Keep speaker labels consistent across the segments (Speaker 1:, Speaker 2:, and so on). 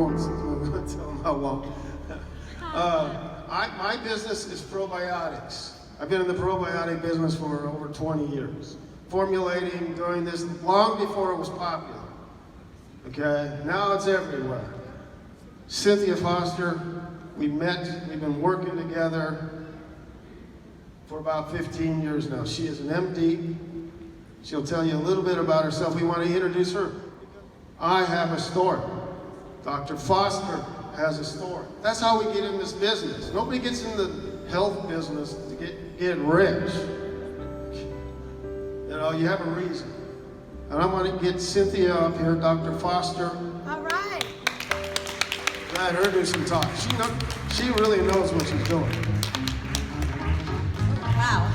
Speaker 1: won't tell them how long. My business is probiotics. I've been in the probiotic business for over 20 years. Formulating, doing this long before it was popular. Okay, now it's everywhere. Cynthia Foster, we met, we've been working together for about 15 years now. She is an MD. She'll tell you a little bit about herself. We want to introduce her. I have a story. Dr. Foster has a story. That's how we get in this business. Nobody gets in the health business to get rich. You know, you have a reason. And I want to get Cynthia up here, Dr. Foster.
Speaker 2: All right.
Speaker 1: Let her do some talk. She really knows what she's doing.
Speaker 2: Wow.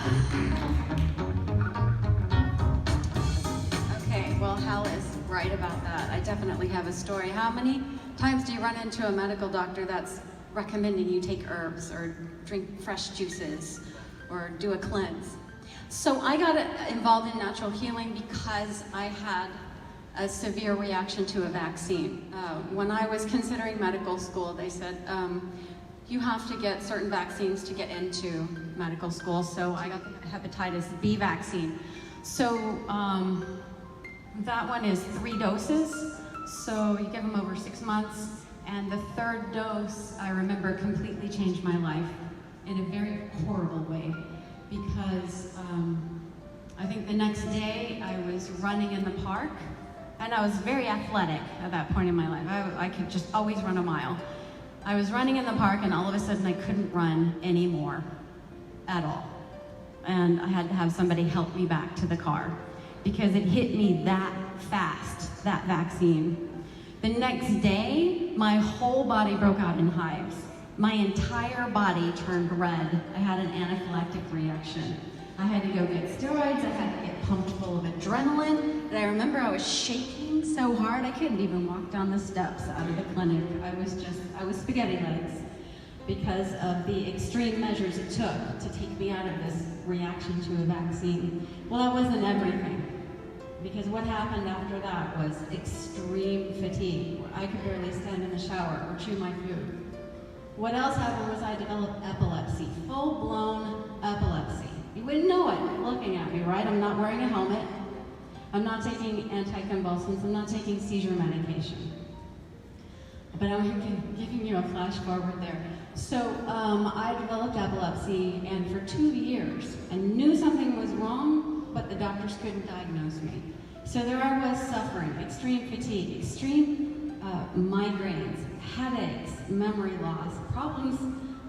Speaker 2: Okay, well, Hal is right about that. I definitely have a story. How many times do you run into a medical doctor that's recommending you take herbs or drink fresh juices or do a cleanse? So I got involved in natural healing because I had a severe reaction to a vaccine. When I was considering medical school, they said, you have to get certain vaccines to get into medical school. So I got the hepatitis B vaccine. So that one is 3 doses. So you give them over 6 months. And the 3rd dose, I remember, completely changed my life in a very horrible way. Because I think the next day I was running in the park, and I was very athletic at that point in my life. I could just always run a mile. I was running in the park, and all of a sudden I couldn't run anymore at all. And I had to have somebody help me back to the car because it hit me that fast, that vaccine. The next day, my whole body broke out in hives. My entire body turned red. I had an anaphylactic reaction. I had to go get steroids. I had to get pumped full of adrenaline. And I remember I was shaking so hard I couldn't even walk down the steps out of the clinic. I was spaghetti legs because of the extreme measures it took to take me out of this reaction to a vaccine. Well, that wasn't everything. Because what happened after that was extreme fatigue. I could barely stand in the shower or chew my food. What else happened was I developed epilepsy, full-blown epilepsy. You wouldn't know it looking at me, right? I'm not wearing a helmet. I'm not taking anticonvulsants. I'm not taking seizure medication. But I'm giving you a flash forward there. So I developed epilepsy, and for 2 years, I knew something was wrong, but the doctors couldn't diagnose me. So there I was suffering, extreme fatigue, extreme migraines, headaches, memory loss, problems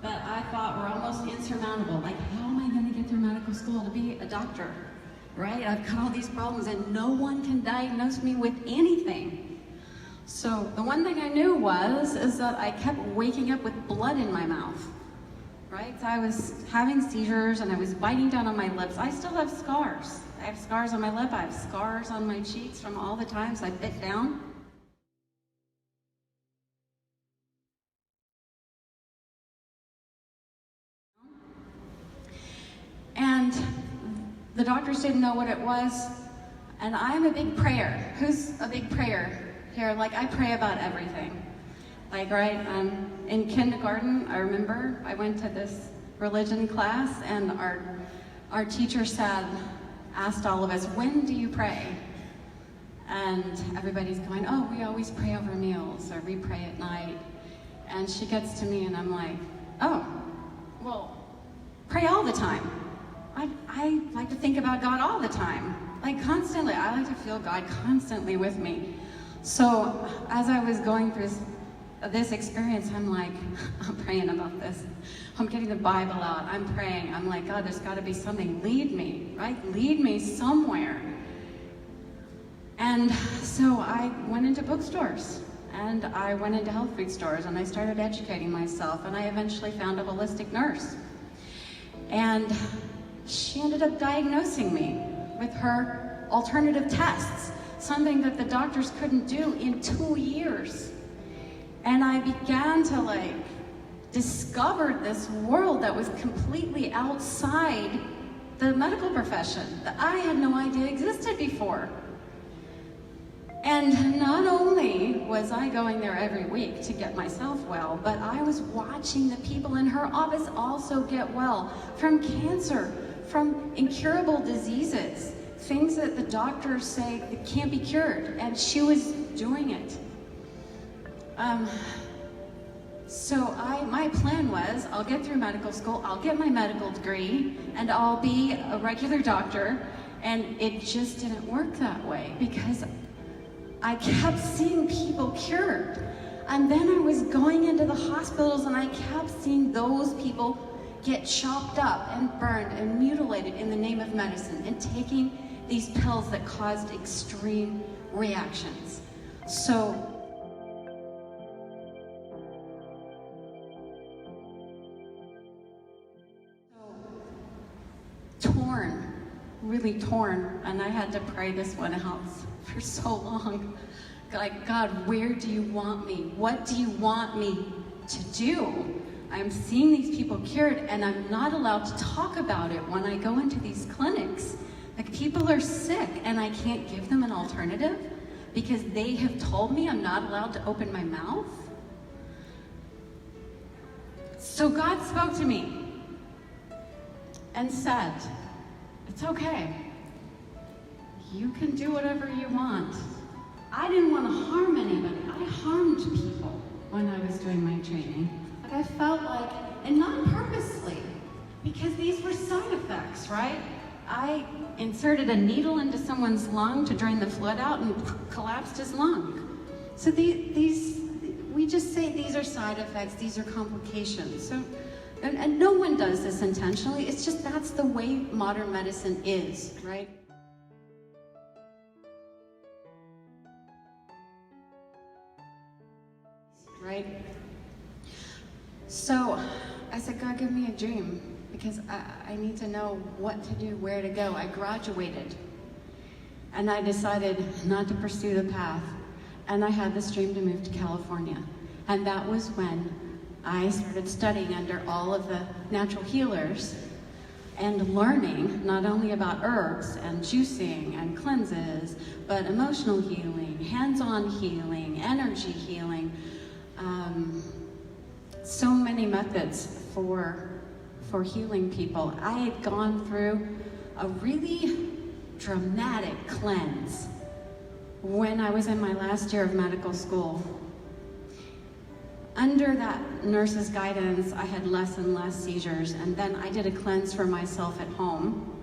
Speaker 2: that I thought were almost insurmountable. Like, how am I going to get through medical school to be a doctor, right? I've got all these problems and no one can diagnose me with anything. So the one thing I knew is that I kept waking up with blood in my mouth, right? So I was having seizures and I was biting down on my lips. I still have scars. I have scars on my lip. I have scars on my cheeks from all the times I bit down. And the doctors didn't know what it was. And I'm a big prayer. Who's a big prayer here? Like, I pray about everything. Like, right, in kindergarten, I remember I went to this religion class, and our teacher asked all of us, when do you pray? And everybody's going, oh, we always pray over meals, or we pray at night. And she gets to me, and I'm like, oh, well, pray all the time. I like to think about God all the time, like constantly. I like to feel God constantly with me. So as I was going through this experience, I'm like, I'm praying about this. I'm getting the Bible out, I'm praying. I'm like, God, there's gotta be something, lead me, right? Lead me somewhere. And so I went into bookstores, and I went into health food stores, and I started educating myself, and I eventually found a holistic nurse. And she ended up diagnosing me with her alternative tests, something that the doctors couldn't do in 2 years. And I began to discover this world that was completely outside the medical profession that I had no idea existed before. And not only was I going there every week to get myself well, but I was watching the people in her office also get well from cancer, from incurable diseases, things that the doctors say that can't be cured, and she was doing it. So my plan was, I'll get through medical school, I'll get my medical degree, and I'll be a regular doctor, and it just didn't work that way because I kept seeing people cured. And then I was going into the hospitals and I kept seeing those people get chopped up and burned and mutilated in the name of medicine and taking these pills that caused extreme reactions. So torn, really torn, and I had to pray this one out for so long. Like, God, where do you want me? What do you want me to do? I'm seeing these people cured, and I'm not allowed to talk about it when I go into these clinics. Like, people are sick, and I can't give them an alternative because they have told me I'm not allowed to open my mouth. So God spoke to me and said, it's okay. You can do whatever you want. I didn't want to harm anybody. I harmed people when I was doing my training. Like, I felt like, and not purposely, because these were side effects, right? I inserted a needle into someone's lung to drain the fluid out and collapsed his lung. So we just say these are side effects, these are complications. So, and no one does this intentionally. It's just that's the way modern medicine is, right? Right? So I said, God, give me a dream because I need to know what to do, where to go. I graduated and I decided not to pursue the path. And I had this dream to move to California. And that was when I started studying under all of the natural healers and learning not only about herbs and juicing and cleanses, but emotional healing, hands-on healing, energy healing, so many methods for healing people. I had gone through a really dramatic cleanse when I was in my last year of medical school. Under that nurse's guidance, I had less and less seizures, and then I did a cleanse for myself at home,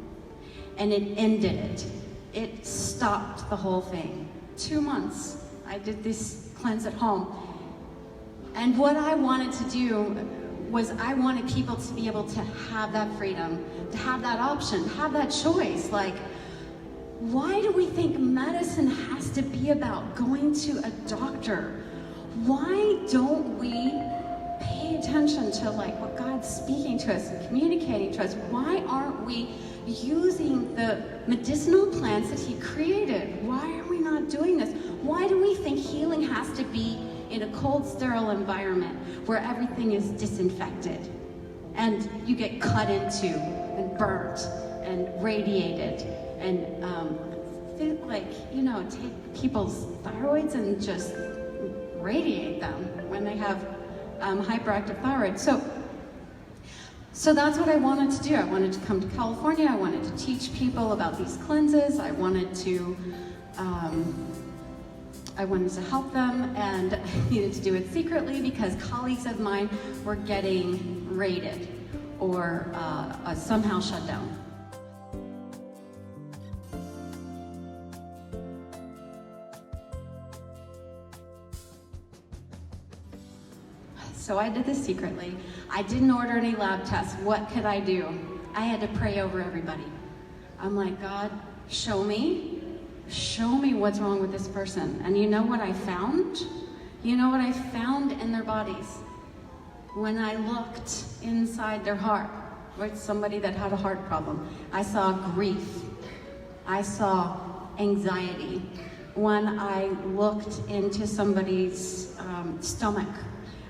Speaker 2: and it ended it. It stopped the whole thing. 2 months, I did this cleanse at home. And what I wanted to do was I wanted people to be able to have that freedom, to have that option, have that choice. Like, why do we think medicine has to be about going to a doctor? Why don't we pay attention to like what God's speaking to us and communicating to us? Why aren't we using the medicinal plants that He created? Why are we not doing this? Why do we think healing has to be in a cold, sterile environment where everything is disinfected and you get cut into and burnt and radiated and take people's thyroids and just radiate them when they have hyperactive thyroid. So that's what I wanted to do. I wanted to come to California. I wanted to teach people about these cleanses. I wanted to help them, and I needed to do it secretly because colleagues of mine were getting raided or somehow shut down. So I did this secretly. I didn't order any lab tests. What could I do? I had to pray over everybody. I'm like, God, show me what's wrong with this person. And you know what I found? You know what I found in their bodies? When I looked inside their heart, with somebody that had a heart problem, I saw grief. I saw anxiety. When I looked into somebody's stomach,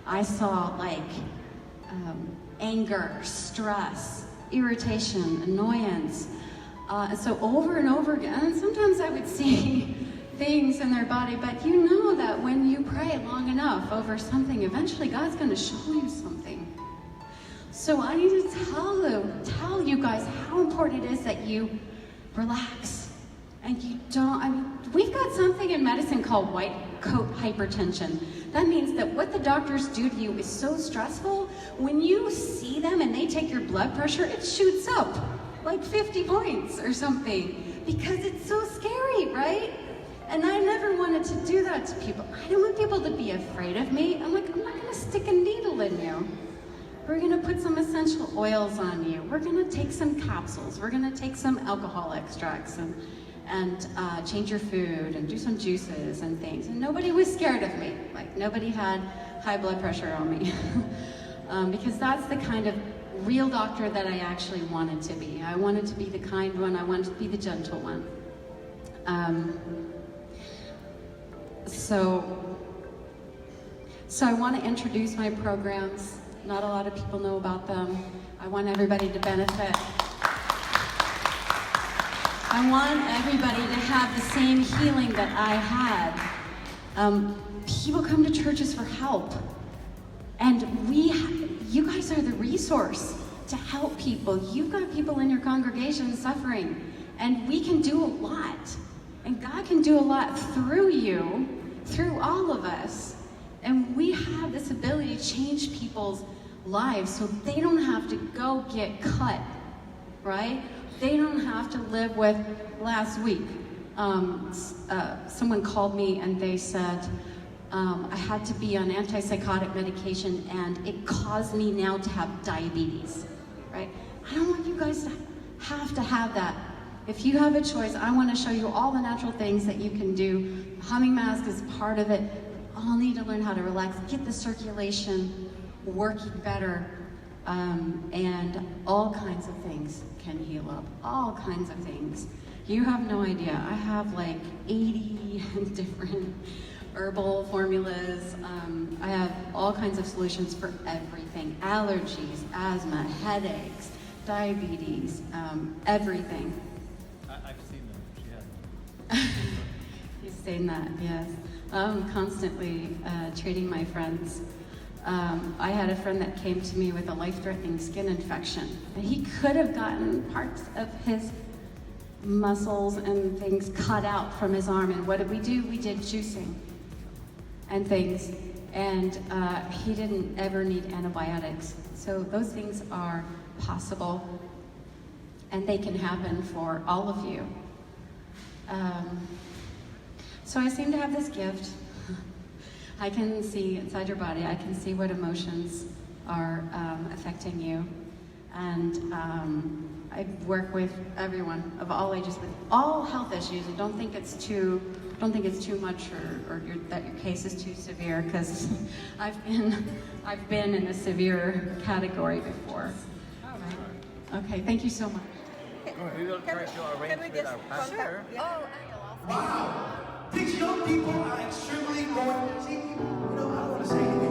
Speaker 2: I saw anger, stress, irritation, annoyance. So over and over again, and sometimes I would see, things in their body, but you know that when you pray long enough over something, eventually God's going to show you something. So I need to tell you guys how important it is that you relax and you don't. I mean, we've got something in medicine called white coat hypertension. That means that what the doctors do to you is so stressful. When you see them and they take your blood pressure, it shoots up like 50 points or something because it's so scary, right? And I never wanted to do that to people. I don't want people to be afraid of me. I'm like, I'm not going to stick a needle in you. We're going to put some essential oils on you. We're going to take some capsules. We're going to take some alcohol extracts and change your food and do some juices and things. And nobody was scared of me. Like, nobody had high blood pressure on me. Because that's the kind of real doctor that I actually wanted to be. I wanted to be the kind one. I wanted to be the gentle one. So I want to introduce my programs. Not a lot of people know about them. I want everybody to benefit. I want everybody to have the same healing that I had. People come to churches for help. And you guys are the resource to help people. You've got people in your congregation suffering. And we can do a lot. And God can do a lot through you, through all of us. And we have this ability to change people's lives so they don't have to go get cut, right? They don't have to live with, last week, someone called me and they said, I had to be on antipsychotic medication and it caused me now to have diabetes, right? I don't want you guys to have that. If you have a choice, I want to show you all the natural things that you can do. Humming mask is part of it. All need to learn how to relax, get the circulation working better, and all kinds of things can heal up. All kinds of things. You have no idea. I have like 80 different herbal formulas. I have all kinds of solutions for everything. Allergies, asthma, headaches, diabetes, everything.
Speaker 3: I've seen them. She has them.
Speaker 2: He's saying that, yes. Constantly treating my friends. I had a friend that came to me with a life-threatening skin infection. And he could have gotten parts of his muscles and things cut out from his arm. And what did we do? We did juicing and things. And he didn't ever need antibiotics. So those things are possible. And they can happen for all of you. So I seem to have this gift. I can see inside your body, I can see what emotions are affecting you. And I work with everyone of all ages with all health issues. And don't think it's too much or that your case is too severe, because I've been in the severe category before. Okay, thank you so much.
Speaker 3: We will try to arrange with our pastor.
Speaker 4: Wow! These young people are extremely going. See, I don't want to say anything.